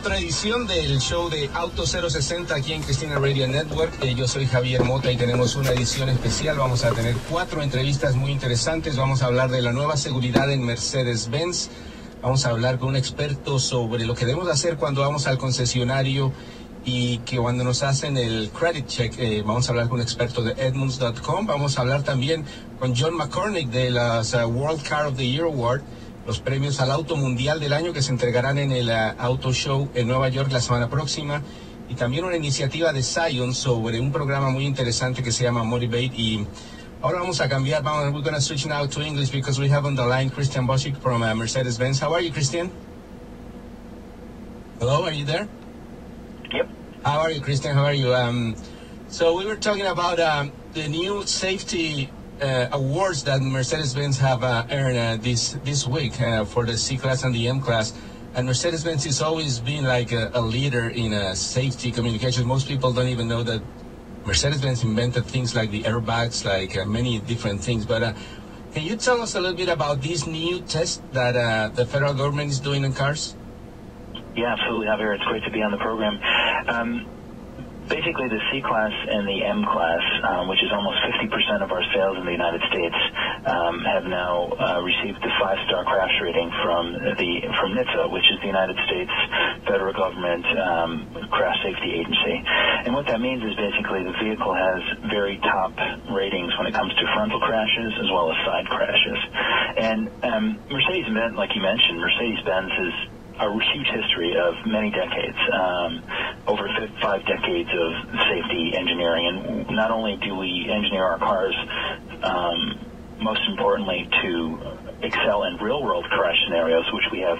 otra edición del show de Auto 060 aquí en Cristina Radio Network. Yo soy Javier Mota y tenemos una edición especial. Vamos a tener 4 entrevistas muy interesantes. Vamos a hablar de la nueva seguridad en Mercedes-Benz. Vamos a hablar con un experto sobre lo que debemos hacer cuando vamos al concesionario y que cuando nos hacen el credit check. Vamos a hablar con un experto de Edmunds.com. Vamos a hablar también con John McCormick de las World Car of the Year Award, los premios al auto mundial del año que se entregarán en el Auto Show en Nueva York la semana próxima, y también una iniciativa de Zion sobre un programa muy interesante que se llama Motivate. Y ahora vamos a cambiar. We're going to switch now to English because we have on the line Christian Boschick from Mercedes-Benz. How are you, Christian? Hello, are you there? Yep. How are you, Christian? How are you? So we were talking about the new safety awards that Mercedes-Benz have earned this week for the C-Class and the M-Class. And Mercedes-Benz has always been like a leader in safety communications. Most people don't even know that Mercedes-Benz invented things like the airbags, like many different things. But can you tell us a little bit about these new tests that the federal government is doing in cars? Yeah, absolutely, Javier. It's great to be on the program. Basically, the C-Class and the M-Class, which is almost 50% of our sales in the United States, have now received the 5-star crash rating from NHTSA, which is the United States federal government crash safety agency. And what that means is basically the vehicle has very top ratings when it comes to frontal crashes as well as side crashes. And Mercedes-Benz, like you mentioned, Mercedes-Benz is a huge history of many decades, over 5 decades of safety engineering. And not only do we engineer our cars, most importantly, to excel in real-world crash scenarios, which we have,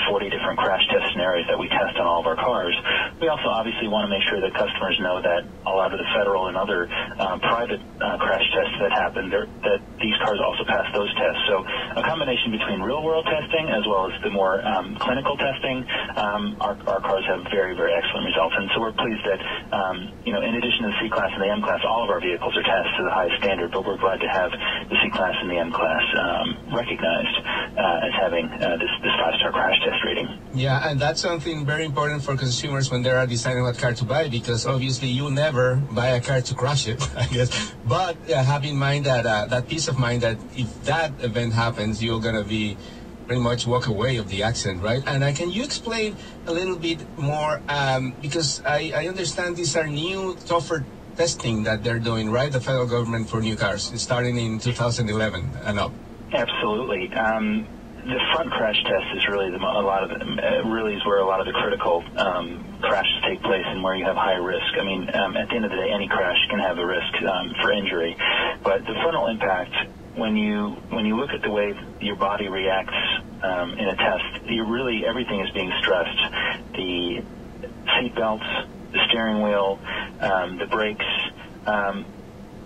40 different crash test scenarios that we test on all of our cars. We also obviously want to make sure that customers know that a lot of the federal and other private crash tests that happen, that these cars also pass those tests. So a combination between real-world testing as well as the more clinical testing, our cars have very, very excellent results. And so we're pleased that, in addition to the C-Class and the M-Class, all of our vehicles are tested to the highest standard, but we're glad to have the C-Class and the M-Class recognized as having this 5-star crash test rating. Yeah, and that's something very important for consumers when they are deciding what car to buy, because obviously you never buy a car to crash it, I guess. But have in mind that that peace of mind that if that event happens, you're going to be pretty much walk away of the accident, right? And can you explain a little bit more, because I understand these are new, tougher testing that they're doing, right? The federal government for new cars, starting in 2011 and up. Absolutely. The front crash test is really really is where a lot of the critical crashes take place and where you have high risk. I mean, at the end of the day, any crash can have a risk for injury, but the frontal impact, when you look at the way your body reacts in a test, everything is being stressed. The seat belts, the steering wheel, the brakes.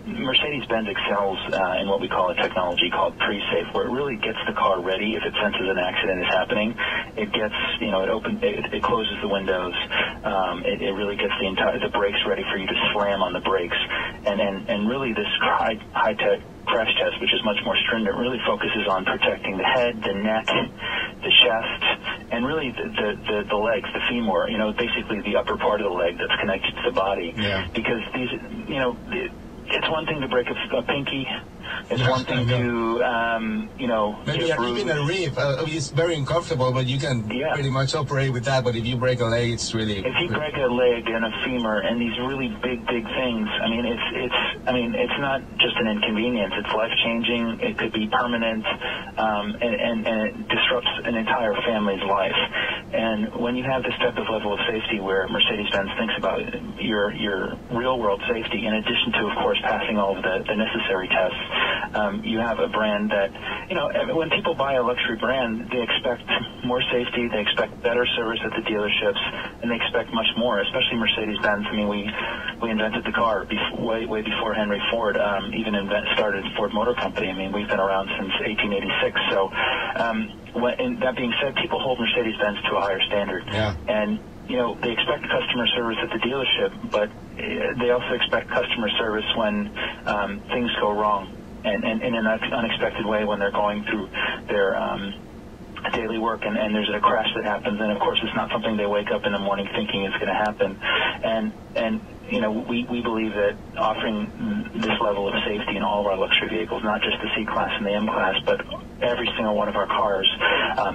Mercedes-Benz excels in what we call a technology called pre-safe, where it really gets the car ready if it senses an accident is happening. It gets, it closes the windows. It really gets the brakes ready for you to slam on the brakes. And really this high-tech crash test, which is much more stringent, really focuses on protecting the head, the neck, the chest, and really the legs, the femur, basically the upper part of the leg that's connected to the body. Yeah. Because these, it's one thing to break a pinky. It's one thing to, maybe even a rib. It's very uncomfortable, but you can pretty much operate with that. But if you break a leg, it's really... If you break a leg and a femur and these really big things, I mean, it's not just an inconvenience. It's life-changing. It could be permanent, and it disrupts an entire family's life. And when you have this type of level of safety where Mercedes-Benz thinks about your real-world safety, in addition to, of course, passing all of the necessary tests, you have a brand that, when people buy a luxury brand, they expect more safety, they expect better service at the dealerships, and they expect much more, especially Mercedes-Benz. I mean, we invented the car way before Henry Ford even started Ford Motor Company. I mean, we've been around since 1886. So, that being said, people hold Mercedes-Benz to a higher standard. Yeah. And they expect customer service at the dealership, but they also expect customer service when things go wrong and in an unexpected way when they're going through their daily work, and there's a crash that happens, and of course it's not something they wake up in the morning thinking is going to happen. And you know, we believe that offering this level of safety in all of our luxury vehicles, not just the C-Class and the M-Class, but every single one of our cars,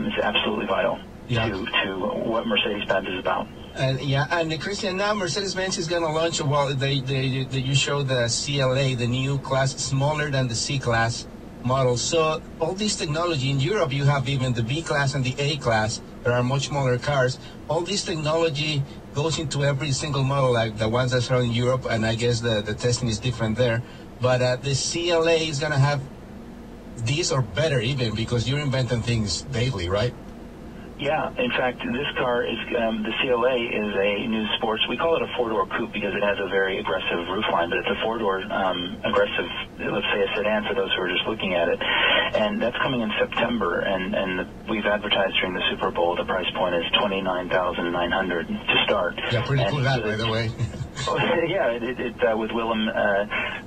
is absolutely vital to what Mercedes-Benz is about. And Christian, now Mercedes-Benz is going to launch, well, you showed the CLA, the new class, smaller than the C-Class model. So all this technology in Europe, you have even the B-Class and the A-Class, there are much smaller cars. All this technology goes into every single model, like the ones that are in Europe, and I guess the testing is different there. But the CLA is going to have these or better even, because you're inventing things daily, right? Yeah, in fact, this car is, the CLA is a new sports, we call it a four-door coupe because it has a very aggressive roofline, but it's a four-door aggressive, let's say a sedan for those who are just looking at it. And that's coming in September, and we've advertised during the Super Bowl, the price point is $29,900 to start. Yeah, pretty cool that, by the way. Yeah, with Willem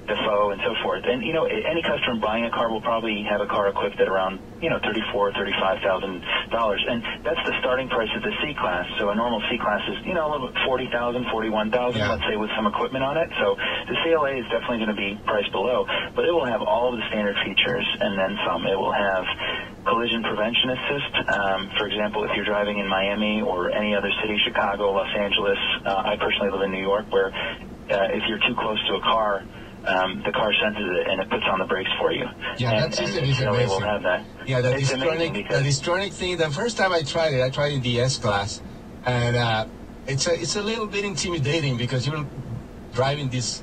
Dafoe and so forth. And, you know, any customer buying a car will probably have a car equipped at around, you know, $34,000, $35,000. And that's the starting price of the C-Class. So a normal C-Class is, you know, a little bit $40,000, $41,000, let's say, with some equipment on it. So the CLA is definitely going to be priced below. But it will have all of the standard features and then some. It will have collision prevention assist. For example, if you're driving in Miami or any other city, Chicago, Los Angeles, I personally live in New York, where if you're too close to a car, the car senses it and it puts on the brakes for you. Yeah, that system is amazing. Will have that. Yeah, the Distronic thing, the first time I tried it in the S-Class, and it's a little bit intimidating because you're driving this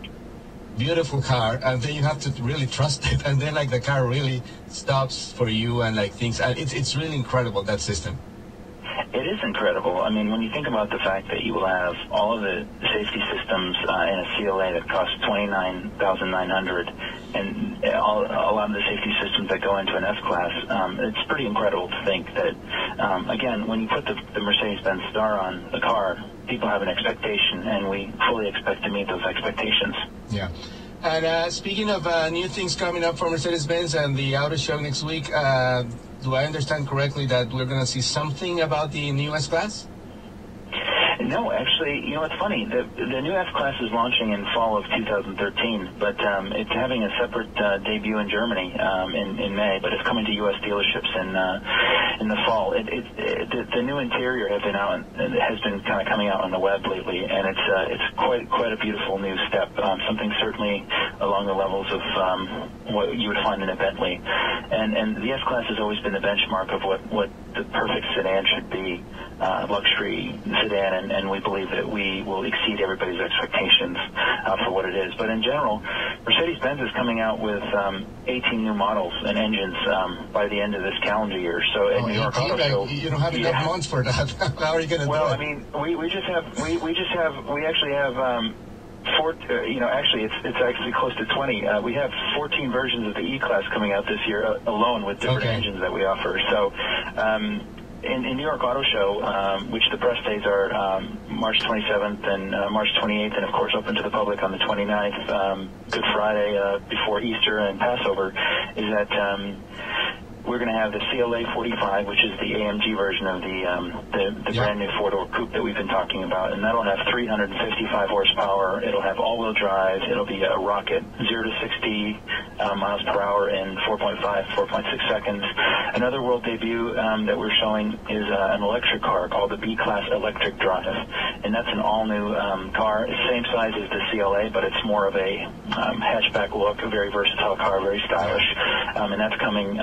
beautiful car, and then you have to really trust it, and then like the car really stops for you and like things. It's really incredible, that system. It is incredible. I mean, when you think about the fact that you will have all of the safety systems in a CLA that costs $29,900, and a lot of the safety systems that go into an S-Class, it's pretty incredible to think that, again, when you put the Mercedes-Benz star on the car, people have an expectation, and we fully expect to meet those expectations. Yeah. And speaking of new things coming up for Mercedes-Benz and the auto show next week, do I understand correctly that we're going to see something about the new S-Class? No, actually, you know, it's funny. The new S-Class is launching in fall of 2013, but it's having a separate debut in Germany in May, but it's coming to U.S. dealerships in the fall. The new interior has been kind of coming out on the web lately, and it's quite a beautiful new step, something certainly along the levels of what you would find in a Bentley. And the S-Class has always been the benchmark of what the perfect sedan should be, luxury sedan, and we believe that we will exceed everybody's expectations for what it is. But in general, Mercedes-Benz is coming out with 18 new models and engines by the end of this calendar year. So at New York Auto Show, you don't have enough months for that. How are you going to do it? Well, I mean, we actually have. Actually, it's actually close to 20. We have 14 versions of the E-Class coming out this year alone with different engines that we offer. So in New York Auto Show, which the press days are March 27th and March 28th, and of course open to the public on the 29th, Good Friday before Easter and Passover, is that we're going to have the CLA 45, which is the AMG version of the brand new four-door coupe that we've been talking about, and that'll have 355 horsepower. It'll have all-wheel drive. It'll be a rocket, 0 to 60 miles per hour in 4.6 seconds. Another world debut that we're showing is an electric car called the B-Class Electric Drive, and that's an all-new car. It's same size as the CLA, but it's more of a hatchback look, a very versatile car, very stylish, and that's coming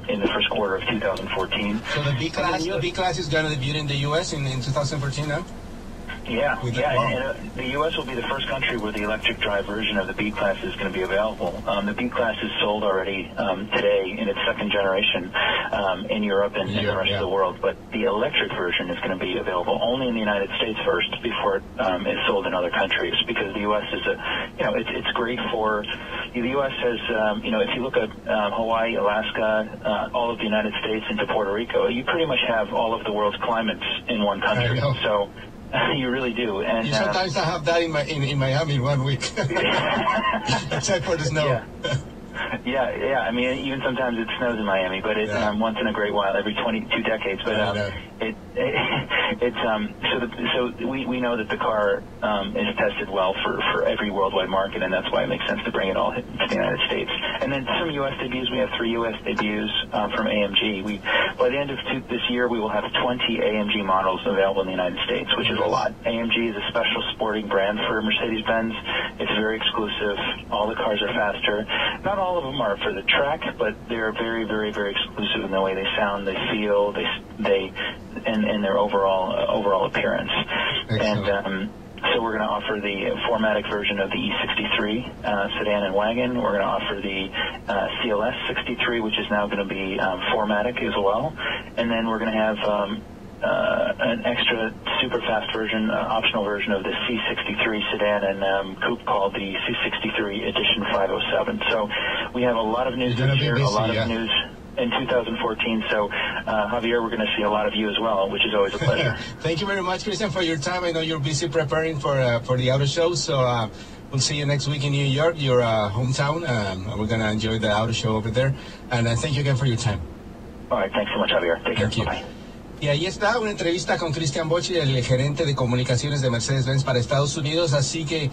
in the first quarter of 2014. So the B-Class is going to debut in the U.S. in 2014 now? Yeah. And the U.S. will be the first country where the electric drive version of the B-Class is going to be available. The B-Class is sold already today in its second generation in Europe and in the rest of the world, but the electric version is going to be available only in the United States first before it is sold in other countries, because the U.S. is it's great for, the U.S. has, if you look at Hawaii, Alaska, all of the United States into Puerto Rico, you pretty much have all of the world's climates in one country. So you really do. And sometimes I have that in Miami in 1 week, except for the snow. Yeah. I mean, even sometimes it snows in Miami, but it's once in a great while, every 22 decades. But we know that the car is tested well for every worldwide market, and that's why it makes sense to bring it all to the United States. And then some U.S. debuts. We have 3 U.S. debuts from AMG. By the end of this year, we will have 20 AMG models available in the United States, which is a lot. AMG is a special sporting brand for Mercedes-Benz. It's very exclusive. All the cars are faster. Not all of them are for the track, but they're very, very, very exclusive in the way they sound, they feel, and their overall appearance. Excellent. And so we're going to offer the 4MATIC version of the E63 sedan and wagon. We're going to offer the CLS 63, which is now going to be 4MATIC as well. And then we're going to have an extra super fast version, optional version of the C63 sedan and coupe called the C63 Edition 507. So we have a lot of news this year, a lot of news in 2014. So, Javier, we're going to see a lot of you as well, which is always a pleasure. Thank you very much, Christian, for your time. I know you're busy preparing for the auto show, so we'll see you next week in New York, your hometown. We're going to enjoy the auto show over there. And thank you again for your time. All right, thanks so much, Javier. Take care. Bye. Y ahí está una entrevista con Christian Bocci, el gerente de comunicaciones de Mercedes-Benz para Estados Unidos. Así que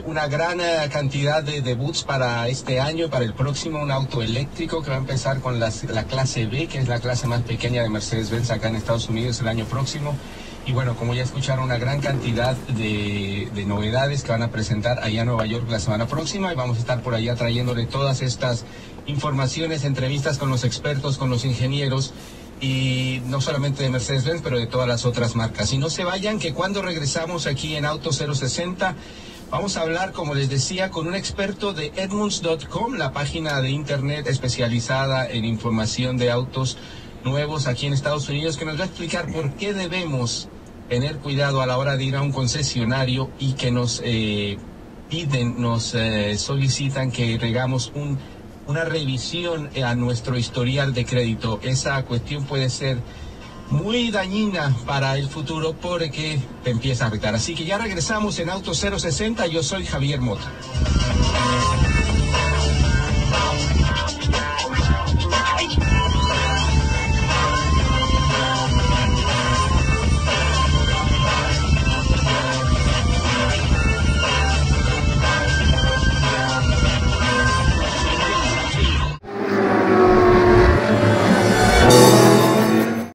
una gran cantidad de debuts para este año, para el próximo, un auto eléctrico que va a empezar con la clase B, que es la clase más pequeña de Mercedes-Benz acá en Estados Unidos el año próximo. Y bueno, como ya escucharon, una gran cantidad de novedades que van a presentar allá en Nueva York la semana próxima, y vamos a estar por allá trayéndole todas estas informaciones, entrevistas con los expertos, con los ingenieros, y no solamente de Mercedes-Benz, pero de todas las otras marcas. Y no se vayan, que cuando regresamos aquí en Auto 060, vamos a hablar, como les decía, con un experto de Edmunds.com, la página de internet especializada en información de autos nuevos aquí en Estados Unidos, que nos va a explicar por qué debemos tener cuidado a la hora de ir a un concesionario y que nos solicitan que hagamos una revisión a nuestro historial de crédito. Esa cuestión puede ser muy dañina para el futuro porque te empieza a afectar. Así que ya regresamos en Auto 060. Yo soy Javier Mota.